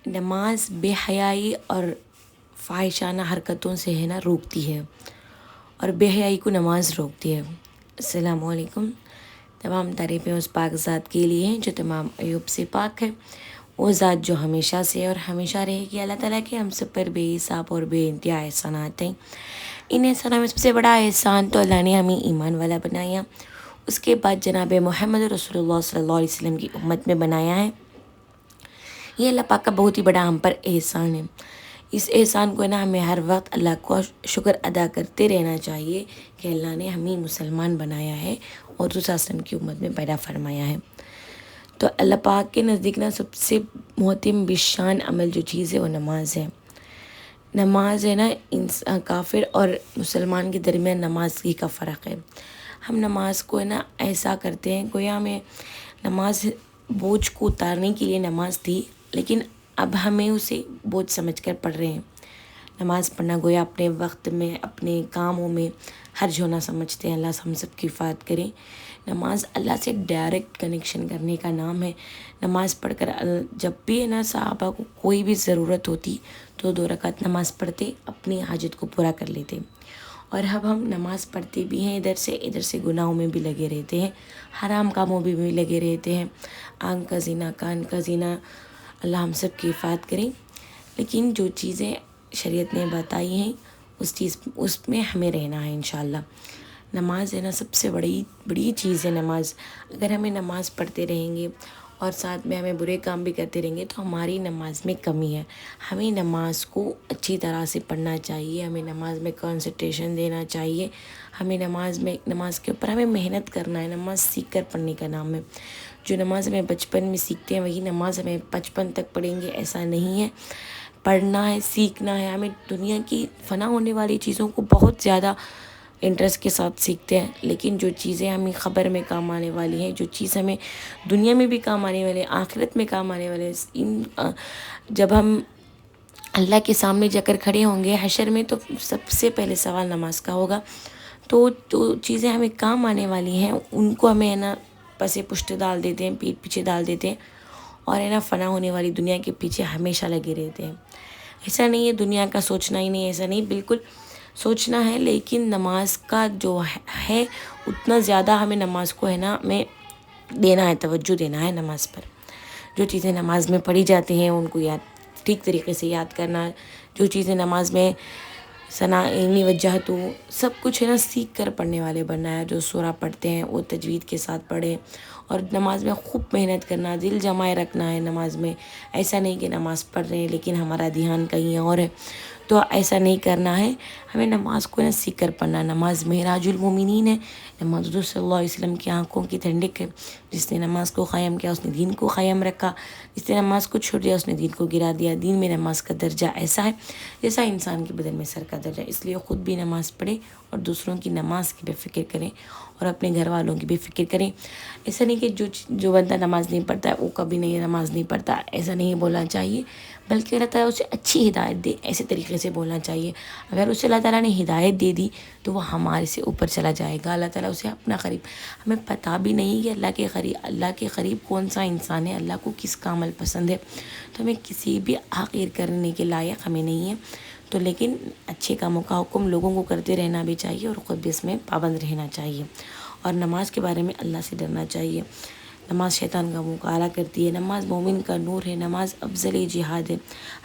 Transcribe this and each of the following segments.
نماز بے حیائی اور فاحشانہ حرکتوں سے ہے نا روکتی ہے، اور بے حیائی کو نماز روکتی ہے۔ السلام علیکم۔ تمام تعریفیں اس پاک ذات کے لیے ہیں جو تمام عیوب سے پاک ہے، وہ ذات جو ہمیشہ سے اور ہمیشہ رہے گی۔ اللہ تعالیٰ کے ہم سب پر بے حساب اور بے انتہا احسانات ہیں۔ ان احسانات میں سب سے بڑا احسان تو اللہ نے ہمیں ایمان والا بنایا، اس کے بعد جناب محمد رسول اللہ صلی اللہ علیہ وسلم کی امت میں بنایا ہے۔ یہ اللہ پاک کا بہت ہی بڑا ہم پر احسان ہے۔ اس احسان کو نا ہمیں ہر وقت اللہ کو شکر ادا کرتے رہنا چاہیے کہ اللہ نے ہمیں مسلمان بنایا ہے اور رسول وسلم کی امت میں پیدا فرمایا ہے۔ تو اللہ پاک کے نزدیک نا سب سے محترم بشان عمل جو چیز ہے وہ نماز ہے۔ نماز ہے نا کافر اور مسلمان کے درمیان نماز ہی کا فرق ہے۔ ہم نماز کو ہے نا ایسا کرتے ہیں گویا ہمیں نماز بوجھ کو اتارنے کے لیے نماز تھی، لیکن اب ہمیں اسے بوجھ سمجھ کر پڑھ رہے ہیں۔ نماز پڑھنا گویا اپنے وقت میں اپنے کاموں میں حرج ہونا سمجھتے ہیں۔ اللہ ہم سب کی حفاظت کریں۔ نماز اللہ سے ڈائریکٹ کنیکشن کرنے کا نام ہے۔ نماز پڑھ کر جب بھی ہے نا صحابہ کو کوئی بھی ضرورت ہوتی تو 2 رکعت نماز پڑھتے اپنی حاجت کو پورا کر لیتے، اور اب ہم نماز پڑھتے بھی ہیں ادھر سے گناہوں میں بھی لگے رہتے ہیں، حرام کاموں میں بھی لگے رہتے ہیں، آنکھ کا زنا، کان کا زنا۔ اللہ ہم سب کی حفاظت کریں۔ لیکن جو چیزیں شریعت نے بتائی ہیں اس میں ہمیں رہنا ہے انشاءاللہ۔ نماز ہے نا سب سے بڑی چیز ہے نماز۔ اگر ہمیں نماز پڑھتے رہیں گے اور ساتھ میں ہمیں برے کام بھی کرتے رہیں گے تو ہماری نماز میں کمی ہے۔ ہمیں نماز کو اچھی طرح سے پڑھنا چاہیے، ہمیں نماز میں کنسنٹریشن دینا چاہیے، ہمیں نماز کے اوپر ہمیں محنت کرنا ہے۔ نماز سیکھ کر پڑھنے کا نام ہے۔ جو نماز ہمیں بچپن میں سیکھتے ہیں وہی نماز ہمیں 55 تک پڑھیں گے ایسا نہیں ہے۔ پڑھنا ہے، سیکھنا ہے۔ ہمیں دنیا کی فنا ہونے والی چیزوں کو بہت زیادہ انٹرسٹ کے ساتھ سیکھتے ہیں، لیکن جو چیزیں ہمیں خبر میں کام آنے والی ہیں، جو چیز ہمیں دنیا میں بھی کام آنے والے، آخرت میں کام آنے والے، جب ہم اللہ کے سامنے جا کر کھڑے ہوں گے حشر میں تو سب سے پہلے سوال نماز کا ہوگا۔ تو جو چیزیں ہمیں کام آنے والی ہیں ان کو ہمیں ہے نا پسے پشت ڈال دیتے ہیں، پیٹ پیچھے ڈال دیتے ہیں، اور ہے نا فنا ہونے والی دنیا کے پیچھے ہمیشہ لگے رہتے ہیں۔ ایسا نہیں ہے دنیا کا سوچنا ہی نہیں، ایسا نہیں، بالکل سوچنا ہے، لیکن نماز کا جو ہے اتنا زیادہ ہمیں نماز کو ہے نا ہمیں دینا ہے، توجہ دینا ہے نماز پر۔ جو چیزیں نماز میں پڑھی جاتی ہیں ان کو ٹھیک طریقے سے یاد کرنا، جو چیزیں نماز میں ثناء وجہت سب کچھ ہے نا سیکھ کر پڑھنے والے بننا ہے۔ جو سورہ پڑھتے ہیں وہ تجوید کے ساتھ پڑھیں، اور نماز میں خوب محنت کرنا، دل جمائے رکھنا ہے نماز میں۔ ایسا نہیں کہ نماز پڑھ رہے ہیں لیکن ہمارا دھیان کہیں اور ہے، تو ایسا نہیں کرنا ہے۔ ہمیں نماز کو نا سیکھ کر پڑھنا۔ نماز معراج المومنین ہے۔ نماز حضور صلی اللہ علیہ وسلم کی آنکھوں کی ٹھنڈک ہے۔ جس نے نماز کو قائم کیا اس نے دین کو قائم رکھا، جس نے نماز کو چھوڑ دیا اس نے دین کو گرا دیا۔ دین میں نماز کا درجہ ایسا ہے جیسا انسان کے بدن میں سر کا درجہ، اس لیے خود بھی نماز پڑھیں اور دوسروں کی نماز کی بھی فکر کریں اور اپنے گھر والوں کی بھی فکر کریں۔ ایسا نہیں کہ جو بندہ نماز نہیں پڑھتا ہے وہ کبھی نہیں نماز نہیں پڑھتا، ایسا نہیں بولنا چاہیے، بلکہ اللہ تعالیٰ اسے اچھی ہدایت دے ایسے طریقے سے بولنا چاہیے۔ اگر اسے اللہ تعالیٰ نے ہدایت دے دی تو وہ ہمارے سے اوپر چلا جائے گا، اللہ تعالیٰ اسے اپنا قریب، ہمیں پتہ بھی نہیں کہ اللہ کے قریب کون سا انسان ہے، اللہ کو کس کا عمل پسند ہے، تو ہمیں کسی بھی حقیر کرنے کے لائق ہمیں نہیں ہے۔ تو لیکن اچھے کاموں کا حکم لوگوں کو کرتے رہنا بھی چاہیے اور خود بھی اس میں پابند رہنا چاہیے، اور نماز کے بارے میں اللہ سے ڈرنا چاہیے۔ نماز شیطان کا منہ کالا کرتی ہے، نماز مومن کا نور ہے، نماز افضل جہاد ہے۔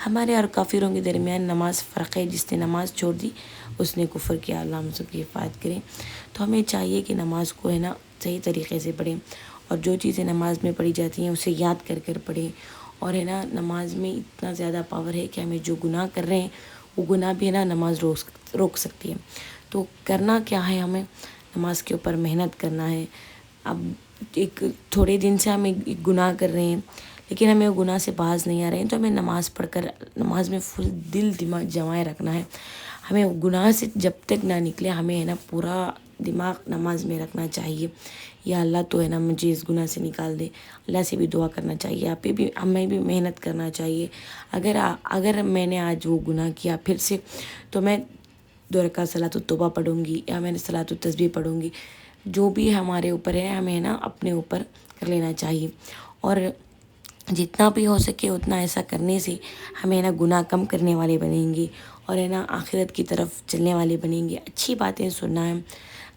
ہمارے اور کافروں کے درمیان نماز فرق ہے، جس نے نماز چھوڑ دی اس نے کفر کیا۔ اللہ ہم سب کی حفاظت کریں۔ تو ہمیں چاہیے کہ نماز کو ہے نا صحیح طریقے سے پڑھیں، اور جو چیزیں نماز میں پڑھی جاتی ہیں اسے یاد کر کر پڑھیں، اور ہے نا نماز میں اتنا زیادہ پاور ہے کہ ہمیں جو گناہ کر رہے ہیں وہ گناہ بھی ہے نا نماز روک سکتی ہے۔ تو کرنا کیا ہے، ہمیں نماز کے اوپر محنت کرنا ہے۔ اب ایک تھوڑے دن سے ہم ایک گناہ کر رہے ہیں لیکن ہمیں وہ گناہ سے باز نہیں آ رہے ہیں، تو ہمیں نماز پڑھ کر نماز میں فل دل دماغ جمائے رکھنا ہے۔ ہمیں گناہ سے جب تک نہ نکلے ہمیں ہے نا پورا دماغ نماز میں رکھنا چاہیے، یا اللہ تو ہے نا مجھے اس گناہ سے نکال دے۔ اللہ سے بھی دعا کرنا چاہیے، آپ پہ بھی، ہمیں بھی محنت کرنا چاہیے۔ اگر میں نے آج وہ گناہ کیا پھر سے، تو میں 2 رکعت صلاۃ التوبہ پڑھوں گی، یا میں نے صلاۃ التسبیح پڑھوں گی۔ جو بھی ہمارے اوپر ہے ہمیں نا اپنے اوپر کر لینا چاہیے، اور جتنا بھی ہو سکے اتنا ایسا کرنے سے ہمیں نا گناہ کم کرنے والے بنیں گے اور ہے نا آخرت کی طرف چلنے والے بنیں گے. اچھی باتیں سننا ہے,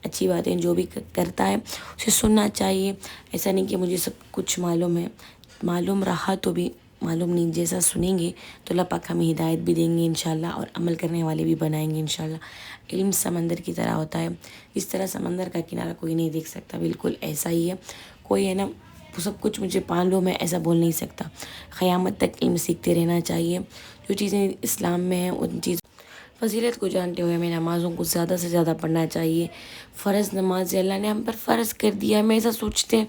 اچھی باتیں جو بھی کرتا ہے اسے سننا چاہیے. ایسا نہیں کہ مجھے سب کچھ معلوم ہے, معلوم رہا تو بھی معلوم نہیں, جیسا سنیں گے تو اللہ پاک ہمیں ہدایت بھی دیں گے انشاءاللہ اور عمل کرنے والے بھی بنائیں گے انشاءاللہ. علم سمندر کی طرح ہوتا ہے, اس طرح سمندر کا کنارہ کوئی نہیں دیکھ سکتا, بالکل ایسا ہی ہے. کوئی ہے نا سب کچھ مجھے معلوم ہے ایسا بول نہیں سکتا. قیامت تک علم سیکھتے رہنا چاہیے. جو چیزیں اسلام میں ہیں ان چیزوں فضیلت کو جانتے ہوئے ہمیں نمازوں کو زیادہ سے زیادہ پڑھنا چاہیے. فرض نماز اللہ نے ہم پر فرض کر دیا, ہم ایسا سوچتے ہیں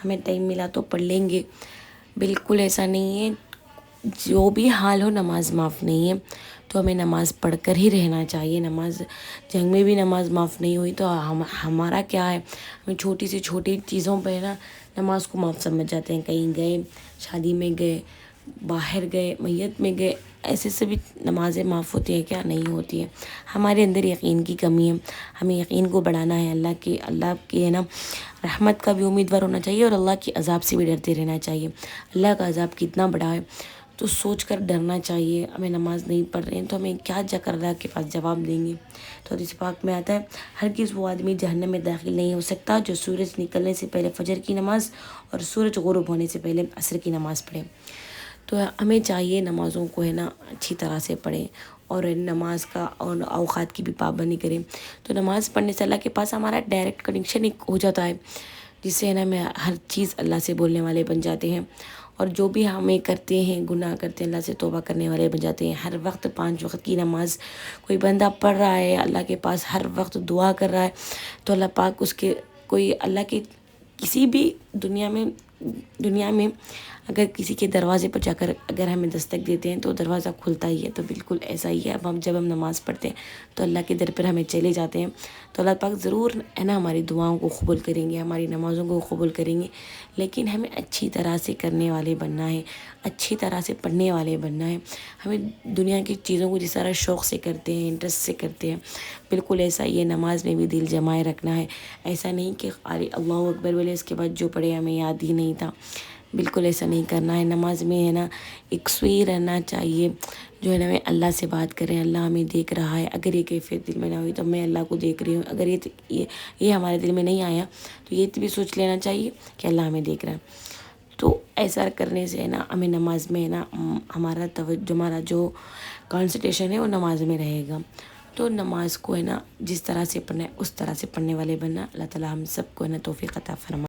ہمیں ٹائم ملا تو پڑھ لیں گے. بالکل ایسا نہیں ہے. جو بھی حال ہو نماز معاف نہیں ہے, تو ہمیں نماز پڑھ کر ہی رہنا چاہیے. نماز جنگ میں بھی نماز معاف نہیں ہوئی تو ہمارا کیا ہے. ہمیں چھوٹی سے چھوٹی چیزوں پہ نا نماز کو معاف سمجھ جاتے ہیں. کہیں گئے, شادی میں گئے, باہر گئے, میت میں گئے, ایسے سے بھی نمازیں معاف ہوتی ہیں کیا؟ نہیں ہوتی ہیں. ہمارے اندر یقین کی کمی ہے. ہمیں یقین کو بڑھانا ہے. اللہ کی ہے نا رحمت کا بھی امیدوار ہونا چاہیے اور اللہ کی عذاب سے بھی ڈرتے رہنا چاہیے. اللہ کا عذاب کتنا بڑا ہے تو سوچ کر ڈرنا چاہیے. ہمیں نماز نہیں پڑھ رہے ہیں تو ہمیں کیا جا کر اللہ کے پاس جواب دیں گے. تو حدیث پاک میں آتا ہے ہرگز وہ آدمی جہنم میں داخل نہیں ہو سکتا جو سورج نکلنے سے پہلے فجر کی نماز اور سورج غروب ہونے سے پہلے عصر کی نماز پڑھے. تو ہمیں چاہیے نمازوں کو ہے نا اچھی طرح سے پڑھیں اور نماز کا اور اوقات کی بھی پابندی کریں. تو نماز پڑھنے سے اللہ کے پاس ہمارا ڈائریکٹ کنیکشن ایک ہو جاتا ہے, جس سے ہے نا ہمیں ہر چیز اللہ سے بولنے والے بن جاتے ہیں. اور جو بھی ہمیں کرتے ہیں گناہ کرتے ہیں اللہ سے توبہ کرنے والے بن جاتے ہیں. ہر وقت 5 وقت کی نماز کوئی بندہ پڑھ رہا ہے, اللہ کے پاس ہر وقت دعا کر رہا ہے, تو اللہ پاک اس کے کوئی اللہ کے کسی بھی دنیا میں اگر کسی کے دروازے پر جا کر اگر ہمیں دستک دیتے ہیں تو دروازہ کھلتا ہی ہے. تو بالکل ایسا ہی ہے. اب جب ہم نماز پڑھتے ہیں تو اللہ کے در پر ہمیں چلے جاتے ہیں, تو اللہ پاک ضرور ہے نا ہماری دعاؤں کو قبول کریں گے, ہماری نمازوں کو قبول کریں گے. لیکن ہمیں اچھی طرح سے کرنے والے بننا ہے, اچھی طرح سے پڑھنے والے بننا ہے. ہمیں دنیا کی چیزوں کو جس طرح شوق سے کرتے ہیں, انٹرسٹ سے کرتے ہیں, بالکل ایسا ہی ہے نماز میں بھی دل جمائے رکھنا ہے. ایسا نہیں کہ خالی اللہ اکبر بولے اس کے بعد جو پڑھے ہمیں یاد ہی نہیں تھا. بالکل ایسا نہیں کرنا ہے. نماز میں ہے نا ایک سوئی رہنا چاہیے, جو ہے نا ہمیں اللہ سے بات کریں, اللہ ہمیں دیکھ رہا ہے. اگر یہ کیفیت دل میں نہ ہوئی تو میں اللہ کو دیکھ رہی ہوں. اگر یہ ہمارے دل میں نہیں آیا تو یہ بھی سوچ لینا چاہیے کہ اللہ ہمیں دیکھ رہا ہے. تو ایسا کرنے سے ہے نا ہمیں نماز میں ہے نا ہمارا توجہ, ہمارا جو کانسنٹریشن ہے وہ نماز میں رہے گا. تو نماز کو ہے نا جس طرح سے پڑھنا ہے اس طرح سے پڑھنے والے بننا. اللہ تعالیٰ ہم سب کو ہے نا توفیق عطا فرمائے.